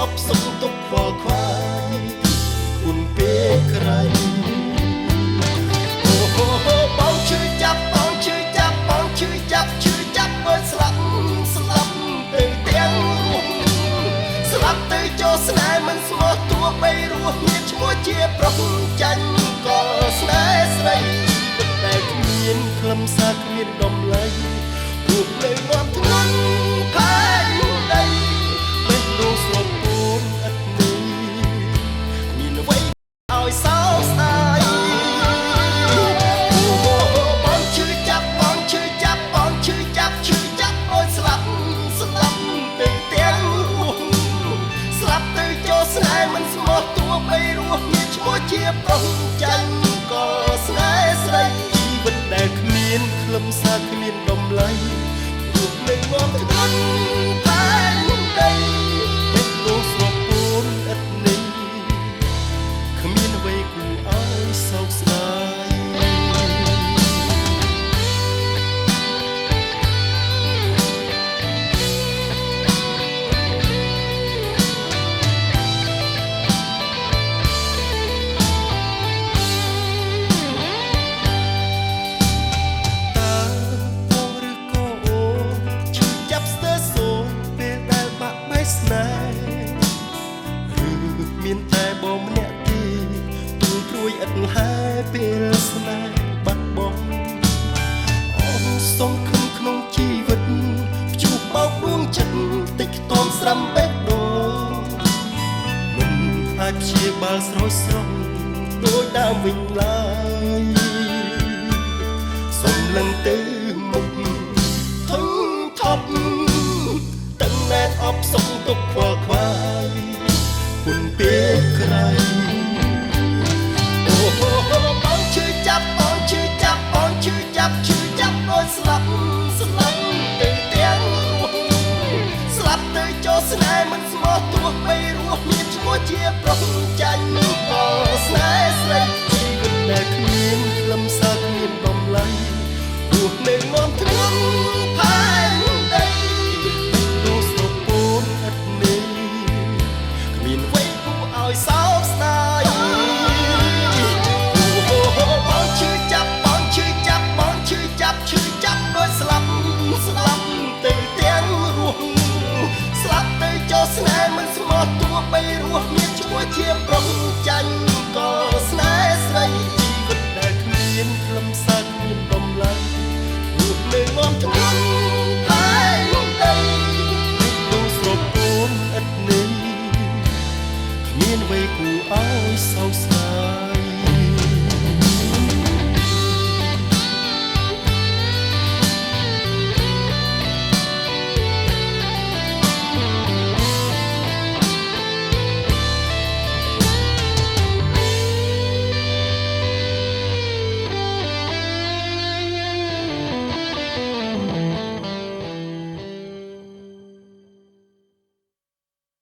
អបសុខទុកខ្វល់ខ្វាយគុណពេលក្រៃអូហូបងឈឺចាប់បងឈឺចាប់បងឈឺចាប់ឈឺចាប់បើស្លាប់ទៅទាំងស្លាប់ទៅចូលស្នេហ៍មិនស្មោះតួបីរស់មានឈ្មោះជាប្រុសចាញ់ក៏ស្នេហ៍ស្រីតែគ្មានខ្លឹមសារគ្មានតម្លៃរូបនៅងាប់ធ្ងន់ផែនដីបេះដូងស្រពោនឥតនេះមានអ្វីឲ្យសោកស្ដាយបងឈឺចាប់បងឈឺចាប់បងឈឺចាប់ឈឺចាប់អូនស្លាប់ទៅទាំងរស់ស្លាប់ទៅចូលស្នេហ៍មិនស្មោះតួបីរស់មានឈ្មោះជាប្រុសចាញ់ក៏ស្នេហ៍ស្រីជីវិតដែលគ្មានខ្លឹមសារគ្មានតម្លៃរូបនៅងាប់ធ្ងន់ផែនដីបេះដូងស្រពោនឥតនេះគ្មានអ្វីគួរឲ្យសោកស្ដាយមានតែបងម្នាក់ទេទូលព្រួយឥតហែពេលស្នេហ៍បាត់បង់អូនសុំខំក្នុងជីវិតព្យុះបោកដួងចិត្តតិចខ្ទមស្រាំបេះដូងមិនអាចព្យាបាលស្រោចស្រង់ដូចដើមវិញឡើយសុំលឹងទៅមុខធំថប់តឹងណែនអបសុខទុកខ្វល់ខ្វាយគុណពេលក្រៃអូហូបងឈឺចាប់បងឈឺចាប់បងឈឺចាប់ឈឺចាប់អូនស្លាប់ទៅទាំងរស់ស្លាប់ទៅចូលស្នេហ៍មិនស្មោះតួបីរស់មានឈ្មោះជាប្រុសចាញ់ក៏ស្នេហ៍ស្រីជីវិតដែលគ្មានខ្លឹមសារគ្មានតម្លៃរស់នៅងាប់ធ្ងន់ផែនដីដូរស្រពោនឥតនេះមានអ្វីគួរឲ្យសោកស្ដាយអូបងឈឺចាប់បងឈឺចាប់បងឈឺចាប់ឈឺចាប់ដូចស្លាប់ទៅទាំងរស់ស្លាប់ទៅចូលស្នេហ៍មិនស្មោះតួបីរស់មានឈ្មោះជាប្រុសចាញ់ក៏ស្នេហ៍